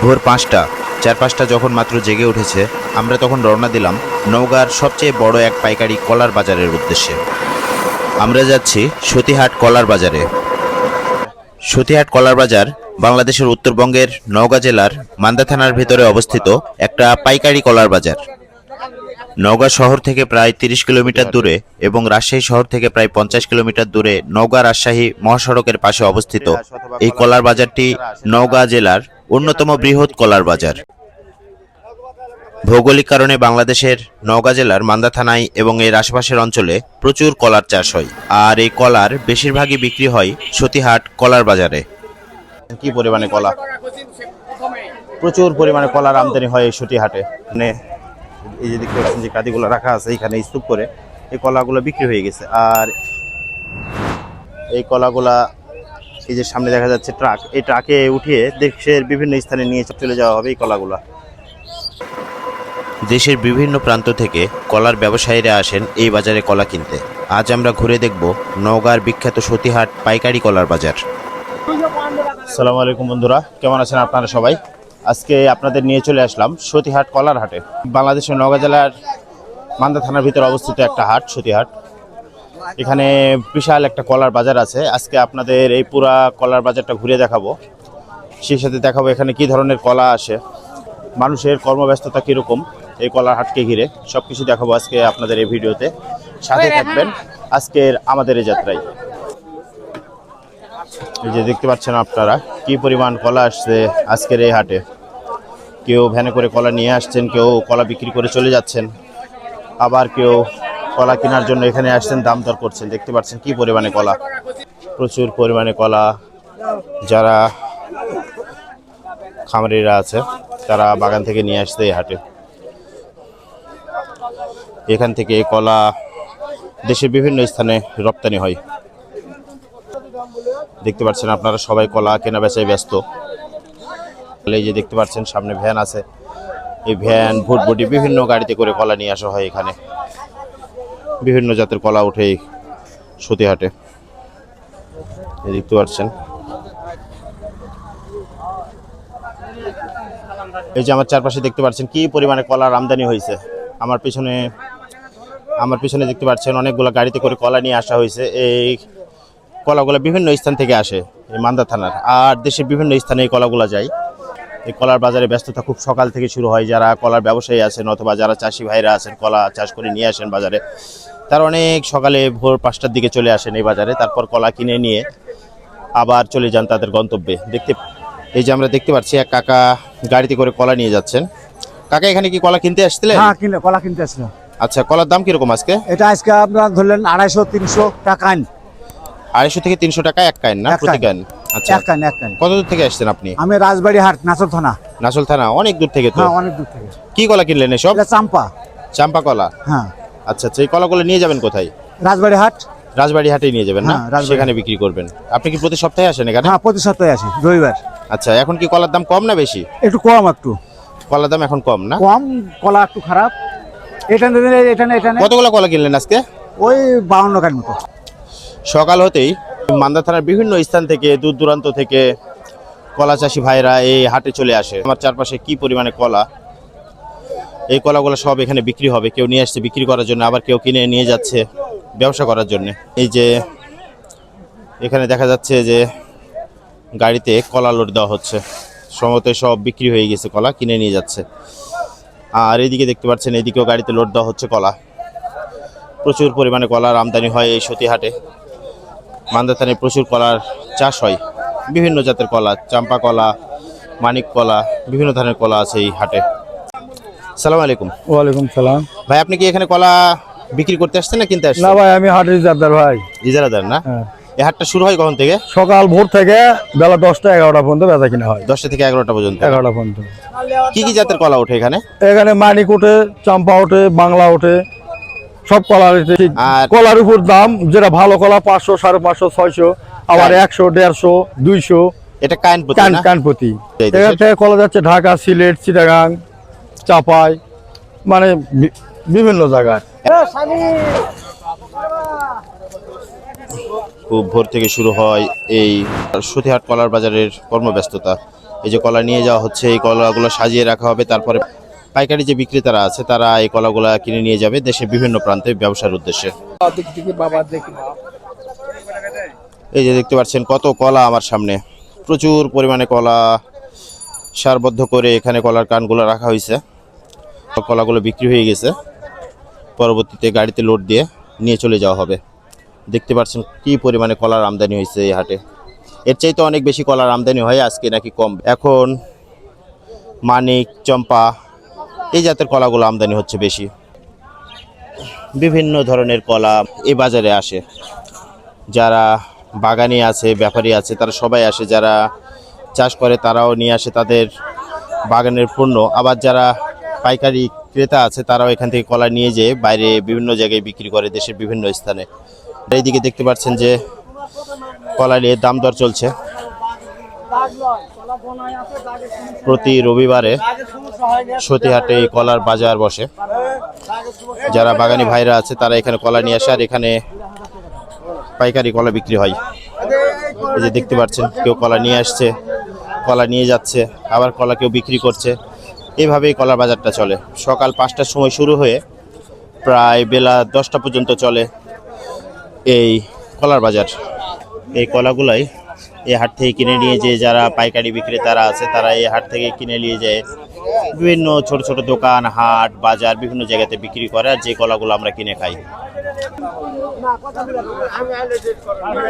ভোর ৫টা, ৪-৫টা যখন মাত্র জেগে উঠেছে, আমরা তখন রওনা দিলাম নওগাঁর সবচেয়ে বড় এক পাইকারি কলার বাজারের উদ্দেশ্যে। আমরা যাচ্ছি সতীহাট কলার বাজারে। সতীহাট কলার বাজার বাংলাদেশের উত্তরবঙ্গের নওগাঁ জেলার মান্দা থানার ভেতরে অবস্থিত একটা পাইকারি কলার বাজার। নওগাঁ শহর থেকে প্রায় ৩০ কিলোমিটার দূরে এবং রাজশাহী শহর থেকে প্রায় ৫০ কিলোমিটার দূরে নওগাঁ রাজশাহী মহাসড়কের পাশে অবস্থিত এই কলার বাজারটি নওগাঁ জেলার অন্যতম বৃহৎ কলার বাজার। ভৌগোলিক কারণে বাংলাদেশের নওগাঁ জেলার মান্দা থানায় এবং এর আশেপাশের অঞ্চলে প্রচুর কলার চাষ হয়, আর এই কলার বেশিরভাগই বিক্রি হয় সতীহাট কলার বাজারে। কি পরিমাণে কলা, প্রচুর পরিমাণে কলার আমদানি হয় এই সতীহাটে। মানে এই যে দেখতে পাচ্ছেন যে কাদিগুলো রাখা আছে এখানে স্তূপ করে, এই কলাগুলো বিক্রি হয়ে গেছে। আর এই কলাগুলা এই যে সামনে দেখা যাচ্ছে ট্রাক, এই ট্রাকে উঠিয়ে দেশের বিভিন্ন স্থানে নিয়ে চলে যাওয়া হবে এই কলাগুলা। দেশের বিভিন্ন প্রান্ত থেকে কলার ব্যবসায়ীরা আসেন এই বাজারে কলা কিনতে। আজ আমরা ঘুরে দেখব নওগাঁর বিখ্যাত সতীহাট পাইকারি কলার বাজার। আসসালামু আলাইকুম বন্ধুরা, কেমন আছেন আপনারা সবাই? আজকে আপনাদের নিয়ে চলে আসলাম সতীহাট কলার হাটে। বাংলাদেশের নওগাঁ জেলার মান্দা থানার ভিতরে অবস্থিত একটা হাট সতীহাট। এখানে বিশাল একটা কলার বাজার আছে। আজকে আপনাদের এই পুরা কলার বাজারটা ঘুরে দেখাবো, সেই সাথে দেখাবো এখানে কি ধরনের কলা আসে, মানুষের কর্মব্যস্ততা কীরকম এই কলার হাটকে ঘিরে, সব কিছু দেখাবো আজকে আপনাদের এই ভিডিওতে। সাথে থাকবেন আজকের আমাদের এই যাত্রায়। এই যে দেখতে পাচ্ছেন আপনারা কি পরিমাণ কলা আসছে আজকের এই হাটে। কেউ ভ্যানে করে কলা নিয়ে আসছেন, কেউ কলা বিক্রি করে চলে যাচ্ছেন, আবার কেউ কলা কেনার জন্য এখানে আসছেন, দাম দর করছেন। দেখতে পাচ্ছেন কি পরিমাণে কলা, প্রচুর পরিমাণে কলা। যারা খামারিরা আছে তারা বাগান থেকে নিয়ে আসছে এই হাটে। এখান থেকে কলা দেশের বিভিন্ন স্থানে রপ্তানি হয়। দেখতে পাচ্ছেন আপনারা সবাই কলা কেনা বেচায় ব্যস্ত। এই যে দেখতে পাচ্ছেন সামনে ভ্যান আছে, এই ভ্যান ভুটভুটি বিভিন্ন গাড়িতে করে কলা নিয়ে আসা হয়। এখানে বিভিন্ন জাতের কলা ওঠে এই সতীহাটে, দেখতে পাচ্ছেন। এই যে আমার চারপাশে দেখতে পাচ্ছেন কি পরিমাণে কলার আমদানি হয়েছে। আমার পিছনে দেখতে পাচ্ছেন অনেকগুলো গাড়িতে করে কলা নিয়ে আসা হয়েছে। এই কলাগুলো বিভিন্ন স্থান থেকে আসে এই মান্দা থানার, আর দেশের বিভিন্ন স্থানে এই কলাগুলো যায়। এই কলার বাজারে ব্যস্ততা খুব সকাল থেকে শুরু হয়। যারা কলার ব্যবসায়ী আছেন অথবা যারা চাষি ভাইরা আছেন, কলা চাষ করে নিয়ে আসেন বাজারে, তারা অনেক সকালে ভোর 5টার দিকে চলে আসেন এই বাজারে। তারপর কলা কিনে নিয়ে আবার চলে যান তাদের গন্তব্যে। এই যে আমরা দেখতে পাচ্ছি এক কাকা গাড়িতে করে কলা নিয়ে যাচ্ছেন। কাকা, এখানে কি কলা কিনতে আসছিলেন? হ্যাঁ, কলা কিনতে আসছিলাম। আচ্ছা, কলার দাম কিরকম আজকে? এটা আজকে আপনার ধরলেন 250-300 টাকা। 250 থেকে 300 টাকা এক কাইন না, প্রতি কাইন? আচ্ছা, এক কাইন। কত দূর থেকে আসছেন আপনি? আমি রাজবাড়ি হাট, নাচল থানা। নাচল থানা, অনেক দূর থেকে তো। হ্যাঁ, অনেক দূর থেকে। কি কলা কিনলেন এসব? এটা চাম্পা কলা। হ্যাঁ। আচ্ছা, এই কলাগুলো নিয়ে যাবেন কোথায়? রাজবাড়ি হাট। রাজবাড়ি হাটে নিয়ে যাবেন না? হ্যাঁ, সেখানে বিক্রি করবেন। আপনি কি প্রতি সপ্তাহে আসেন এখানে? হ্যাঁ, প্রতি সপ্তাহে আসি, রবিবার। আচ্ছা, এখন কি কলার দাম কম না বেশি? একটু কম। একটু কলার দাম এখন কম না? কম, কলা একটু খারাপ। এটা কতগুলো কলা কিনলেন আজকে? ওই 52 কান মতো। সকাল হতেই মান্দা থানার বিভিন্ন স্থান থেকে, দূর দূরান্ত থেকে কলা চাষি ভাইরা এই হাটে চলে আসে। আমার চারপাশে কি পরিমাণে কলা, এই কলাগুলো সব এখানে বিক্রি হবে। কেউ নিয়ে আসছে বিক্রি করার জন্য, আবার কেউ কিনে নিয়ে যাচ্ছে ব্যবসা করার জন্য। এই যে এখানে দেখা যাচ্ছে যে গাড়িতে কলা লোড দেওয়া হচ্ছে, সম্ভবত সব বিক্রি হয়ে গেছে, কলা কিনে নিয়ে যাচ্ছে। আর এইদিকে দেখতে পাচ্ছেন এইদিকেও গাড়িতে লোড দেওয়া হচ্ছে কলা। প্রচুর পরিমাণে কলার আমদানি হয় এই সতীহাটে। মান্দা থানায় প্রচুর কলার চাষ হয়, বিভিন্ন জাতের কলা, চাম্পা কলা, মানিক কলা, বিভিন্ন ধরনের কলা আছে এই হাটে। সালাম আলাইকুম। ওয়ালাইকুম সালাম। ভাই, আপনি কি এখানে কলা বিক্রি করতে আসছেন না কিনতে আসছেন? না ভাই, আমি হাটের ইজারাদার ভাই। ইজারাদার না? এই হাটটা শুরু হয় কখন থেকে? সকাল ভোর থেকে বেলা 10টা-11টা পর্যন্ত বেচা কিনা হয়। 10টা থেকে 11টা পর্যন্ত? 11টা পর্যন্ত। কি কি জাতের কলা ওঠে এখানে? এখানে মানিক ওঠে, চাম্পা ওঠে, বাংলা ওঠে, সব কলা ওঠে। আর কলার উপর দাম, যেটা ভালো কলা 500, 550, 600, আবার 100, 150, 200। এটা কানপতি না? কানপতি। এখান থেকে কলা যাচ্ছে ঢাকা, সিলেট, চিটাগাং, চাপাই, মানে বিভিন্ন জায়গায়। খুব ভোর থেকে শুরু হয় এই সতীহাট কলার বাজারের কর্মব্যস্ততা। এই যে কলা নিয়ে যাওয়া হচ্ছে, এই কলাগুলো সাজিয়ে রাখা হবে, তারপরে পাইকারি যে বিক্রেতারা আছে তারা এই কলাগুলা কিনে নিয়ে যাবে দেশের বিভিন্ন প্রান্তে ব্যবসার উদ্দেশ্যে। এই যে দেখতে পাচ্ছেন কত কলা আমার সামনে, প্রচুর পরিমাণে কলা সারবদ্ধ করে এখানে কলার কানগুলো রাখা হয়েছে। কলাগুলো বিক্রি হয়ে গেছে, পরবর্তীতে গাড়িতে লোড দিয়ে নিয়ে চলে যাওয়া হবে। দেখতে পাচ্ছেন কি পরিমাণে কলার আমদানি হয়েছে এই হাটে। এর চাইতে অনেক বেশি কলার আমদানি হয়, আজকে নাকি কম। এখন মানিক, চম্পা এই জাতের কলাগুলো আমদানি হচ্ছে বেশি। বিভিন্ন ধরনের কলা এই বাজারে আসে, যারা বাগানি আছে, ব্যাপারী আছে, তারা সবাই আসে। যারা চাষ করে তারাও নিয়ে আসে তাদের বাগানের পণ্য। আবার যারা পাইকারি ক্রেতা আছে তারাও এখান থেকে কলা নিয়ে যেয়ে বাইরে বিভিন্ন জায়গায় বিক্রি করে, দেশের বিভিন্ন স্থানে। এইদিকে দেখতে পাচ্ছেন যে কলা নিয়ে দাম দর চলছে। প্রতি রবিবারে সতীহাটে এই কলার বাজার বসে। যারা বাগানি ভাইরা আছে তারা এখানে কলা নিয়ে আসে, আর এখানে পাইকারি কলা বিক্রি হয়। এই যে দেখতে পাচ্ছেন কেউ কলা নিয়ে আসছে, কলা নিয়ে যাচ্ছে, আবার কলা কেউ বিক্রি করছে। এইভাবেই কলার বাজারটা চলে। সকাল 5টার সময় শুরু হয়ে প্রায় বেলা 10টা পর্যন্ত চলে এই কলার বাজার। এই কলাগুলাই এই হাট থেকে কিনে নিয়ে যে যারা পাইকারি বিক্রেতারা আছে তারা এই হাট থেকে কিনে নিয়ে যায় বিভিন্ন ছোট ছোট দোকান, হাট, বাজার বিভিন্ন জায়গাতে বিক্রি করে, আর যে কলাগুলো আমরা কিনে খাই।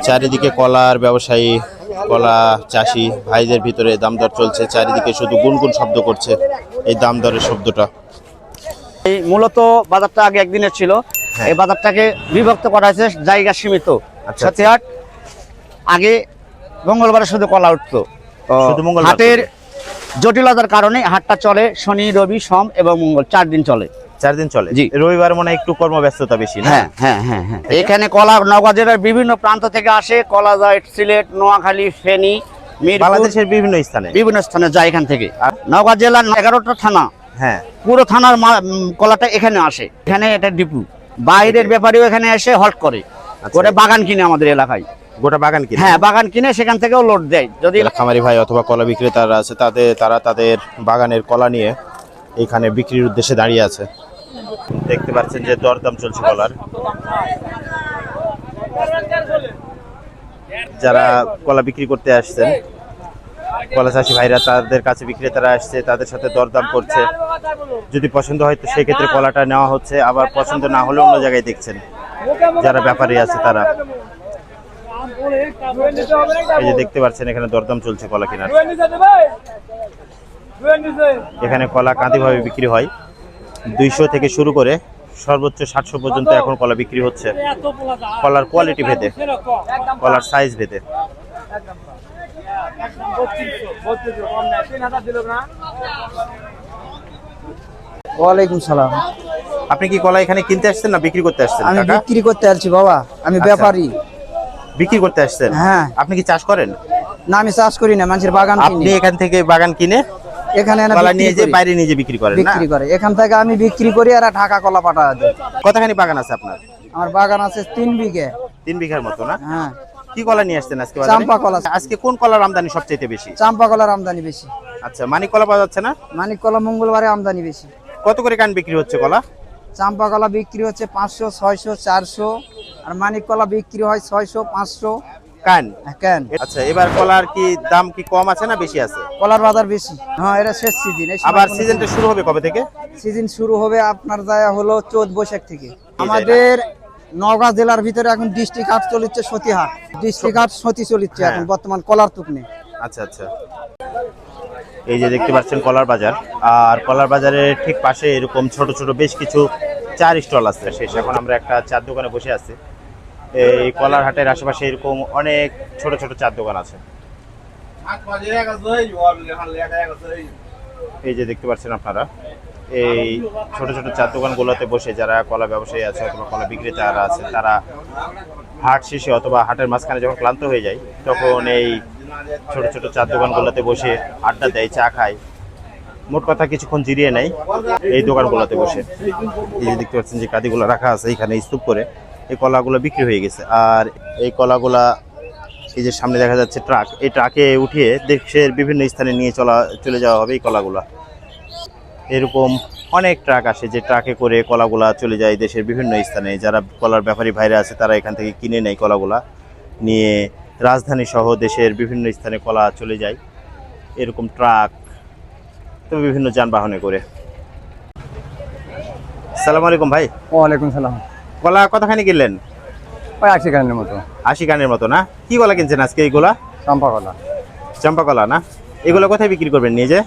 চারিদিকে কলার ব্যবসায়ী, কলা চাষি ভাইদের ভিতরে দাম দর চলছে। চারিদিকে শুধু গুনগুন শব্দ করছে এই দাম দরের শব্দটা। এই মূলত বাজারটা আগে একদিনের ছিল, এই বাজারটাকে বিভক্ত করা হয়েছে, জায়গা সীমিত। আচ্ছা। সতীহাট আগে মঙ্গলবারে শুধু কলা উঠতো, শুধু মঙ্গলবার হাটের জটিলতার কারণে হাটটা চলে শনি, রবি, সোম এবং মঙ্গল, 4 দিন চলে। 4 দিন চলে। জি। রবিবার মনে হয় একটু কর্মব্যস্ততা বেশি না? হ্যাঁ হ্যাঁ হ্যাঁ হ্যাঁ। এখানে কলা নওগাঁ জেলার বিভিন্ন প্রান্ত থেকে আসে, কলা যায় সিলেট, নোয়াখালী, ফেনী, মিরপুর, বাংলাদেশের বিভিন্ন স্থানে বিভিন্ন স্থানে যায় এখান থেকে। আর নওগাঁ জেলার 11টা থানা, হ্যাঁ, পুরো থানার কলাটা এখানে আসে। এখানে এটা ডিপু, বাইরের ব্যাপারীও এখানে এসে হল্ট করে, করে বাগান কিনে আমাদের এলাকায়। গোটা বাগান কিনে? হ্যাঁ, বাগান কিনে সেখান থেকেও লোড দেয়। যদি খামারি ভাই অথবা কলা বিক্রেতারা আছে তারা তাদের বাগানের কলা নিয়ে এখানে বিক্রির উদ্দেশ্যে দাঁড়িয়ে আছে। দেখতে পাচ্ছেন যে দরদাম চলছে কলার। যারা কলা বিক্রি করতে আসছেন, কলা চাষি ভাইরা, তাদের কাছে বিক্রেতারা আসছে, তাদের সাথে দরদাম করছে। যদি পছন্দ হয় তো সেক্ষেত্রে কলাটা নেওয়া হচ্ছে, আবার পছন্দ না হলে অন্য জায়গায় দেখছেন যারা ব্যাপারী আছে তারা। এই যে দেখতে পাচ্ছেন এখানে দরদাম চলছে কলা কেনার। এখানে কলা কাঁদিভাবে বিক্রি হয়, 200 থেকে শুরু করে সর্বোচ্চ 700 পর্যন্ত এখন কলা বিক্রি হচ্ছে। কলার কোয়ালিটি ভেদে, কলার সাইজ ভেদে। ওয়ালাইকুম সালাম। আপনি কি কলা এখানে কিনতে আসছেন না বিক্রি করতে আসছেন? আমি কাকা, বিক্রি করতে আসছি বাবা, আমি আচ্ছা। ব্যাপারী। বিক্রি করতে আসছেন? হ্যাঁ। আপনি কি চাষ করেন? না, আমি চাষ করি না, মানুষের বাগান আপনি কিনি। এখান থেকে বাগান কিনে এখানে এনে কলা বিক্রি নিয়ে যে করি। বাইরে নিয়ে যে বিক্রি করেন না? বিক্রি করে, এখান থেকে আমি বিক্রি করি আর ঢাকা কলা পাঠায় দেয়। কতখানি বাগান আছে আপনার? আমার বাগান আছে 3 বিঘে। 3 বিঘার মতো না? হ্যাঁ, কি কলা নিয়ে আসছেন আজকে বাজারে? চাম্পা কলা। আজকে কোন কলার আমদানি সবচেয়ে বেশি? চাম্পা কলার আমদানি বেশি। আচ্ছা, মানিক কলা পাওয়া যাচ্ছে না? মানিক কলা মঙ্গলবারে আমদানি বেশি। কত করে কান বিক্রি হচ্ছে কলা? চাম্পা কলা বিক্রি হচ্ছে 500, 600, 400, আর মানিক কলা বিক্রি হয় 600, 500 কান। কেন? আচ্ছা, এবার কলার কি দাম কি কম আছে না বেশি আছে? কলার বাজার বেশি। হ্যাঁ, এটা শেষ সিজন। আবার সিজনটা শুরু হবে কবে থেকে? সিজন শুরু হবে আপনার যায় হলো 14 বৈশাখ থেকে। আমাদের নওগাঁ জেলার ভিতরে এখন ডিস্ট্রিক্ট হাট চলছে সতীহাট, ডিস্ট্রিক্ট হাট সতী চলছে এখন বর্তমান কলার তুকনে। আচ্ছা আচ্ছা। এই যে দেখতে পাচ্ছেন কলার বাজার, আর কলার বাজারের ঠিক পাশে এরকম ছোট ছোট বেশ কিছু চার স্টল আছে। শেষ এখন আমরা একটা চার দোকানে বসে আছি। এই কলার হাটের আশেপাশে এরকম অনেক ছোট ছোট চার দোকান আছে। এই যে দেখতে পাচ্ছেন আপনারা, এই ছোট ছোট চার দোকানগুলোতে বসে যারা কলা ব্যবসায়ী আছে অথবা কলা বিক্রেতারা আছে তারা হাট শেষে অথবা হাটের মাঝখানে যখন ক্লান্ত হয়ে যায় তখন এই ছোট ছোট চার দোকানগুলোতে বসে আড্ডা দেয়, চা খায়, মোট কথা কিছুক্ষণ জিরিয়ে নেয় এই দোকানগুলোতে বসে। এই যে দেখতে পাচ্ছেন যে কাদিগুলো রাখা আছে এখানে স্তূপ করে, এই কলাগুলো বিক্রি হয়ে গেছে। আর এই কলাগুলা এই যে সামনে দেখা যাচ্ছে ট্রাক, এই ট্রাকে উঠিয়ে দেশের বিভিন্ন স্থানে নিয়ে চলে যাওয়া হবে এই কলাগুলা। এরকম অনেক ট্রাক আসে যে ট্রাকে করে কলাগুলা চলে যায় দেশের বিভিন্ন স্থানে। যারা কলার ব্যাপারী ভাইরা আছে তারা এখান থেকে কিনে নেয় কলাগুলা, নিয়ে রাজধানী সহ দেশের বিভিন্ন স্থানে কলা চলে যায় এরকম ট্রাক তো বিভিন্ন যানবাহনে করে। আসসালামু আলাইকুম ভাই। ওয়ালাইকুম সালাম। কলা কতখানি কিনলেন? ওই 80 গানের মতো। 80 কানের মতো না? কি কলা কিনছেন আজকে? এইগুলা চম্পা কলা। চম্পা কলা না? এগুলো কোথায় বিক্রি করবেন নিয়ে যে?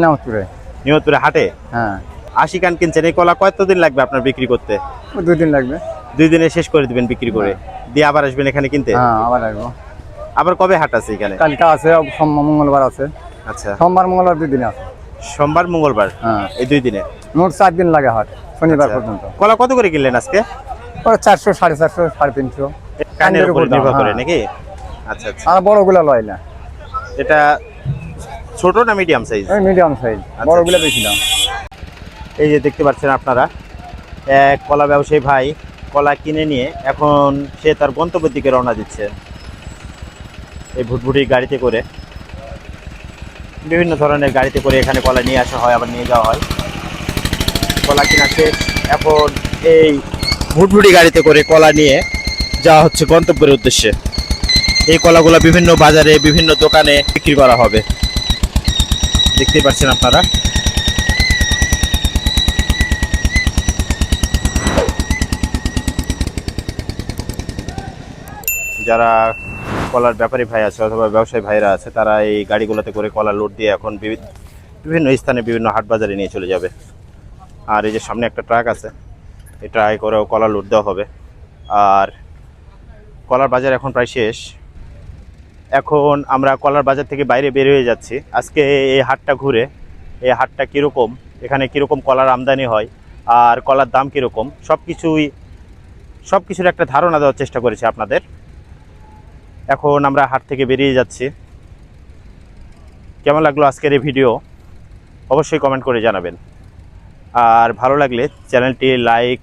নামপুরে। নিয়তপুরে হাটে। হ্যাঁ। 80 কান কিনছেন, এই কলা কতদিন লাগবে আপনার বিক্রি করতে? 2 দিন লাগবে। 2 দিনে শেষ করে দিবেন বিক্রি করে, দিয়ে আবার আসবেন এখানে কিনতে? হ্যাঁ, আবার আসবো। আবার কবে হাট আছে এখানে? কালকে আছে, সোমবার মঙ্গলবার আছে। আচ্ছা, সোমবার মঙ্গলবার 2 দিন আছে। সোমবার মঙ্গলবার, হ্যাঁ। এই 2 দিনে মোট 4 দিন লাগে হাট, শনিবার আচ্ছা। পর্যন্ত। কলা কত করে কিনলেন আজকে? ওরা 400, 450, 350। কানের উপর নির্ভর করে হ্যাঁ। নাকি? আচ্ছা আচ্ছা। আর বড়গুলা লয় না, এটা ছোট না মিডিয়াম সাইজ? Medium size. বড়গুলা বেশি দাম। এই যে দেখতে পাচ্ছেন আপনারা, এক কলা ব্যবসায়ী ভাই কলা কিনে নিয়ে এখন সে তার গন্তব্যের দিকে রওনা দিচ্ছে এই ভুটভুটি গাড়িতে করে। বিভিন্ন ধরনের গাড়িতে করে এখানে কলা নিয়ে আসা হয়, আবার নিয়ে যাওয়া হয়। কলা কিনা শেষ, এখন এই ভুটভুটি গাড়িতে করে কলা নিয়ে যাওয়া হচ্ছে গন্তব্যের উদ্দেশ্যে। এই কলাগুলো বিভিন্ন বাজারে বিভিন্ন দোকানে বিক্রি করা হবে, দেখতেই পাচ্ছেন আপনারা। যারা কলার ব্যাপারী ভাই আছে অথবা ব্যবসায়ী ভাইরা আছে তারা এই গাড়িগুলোতে করে কলা লোড দিয়ে এখন বিভিন্ন স্থানে বিভিন্ন হাট বাজারে নিয়ে চলে যাবে। আর এই যে সামনে একটা ট্রাক আছে, এই ট্রাকে করেও কলা লোড দেওয়া হবে। আর কলার বাজার এখন প্রায় শেষ। এখন আমরা কলার বাজার থেকে বাইরে বের হয়ে যাচ্ছি। আজকে এই হাটটা ঘুরে এই হাটটা কীরকম, এখানে কীরকম কলার আমদানি হয় আর কলার দাম কীরকম, সব কিছুর একটা ধারণা দেওয়ার চেষ্টা করেছি আপনাদের। এখন আমরা হাট থেকে বেরিয়ে যাচ্ছি। কেমন লাগলো আজকের এই ভিডিও অবশ্যই কমেন্ট করে জানাবেন। আর ভালো লাগলে চ্যানেলটি লাইক,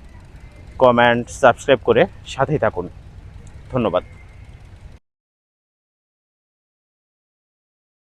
কমেন্ট, সাবস্ক্রাইব করে সাথেই থাকুন। ধন্যবাদ।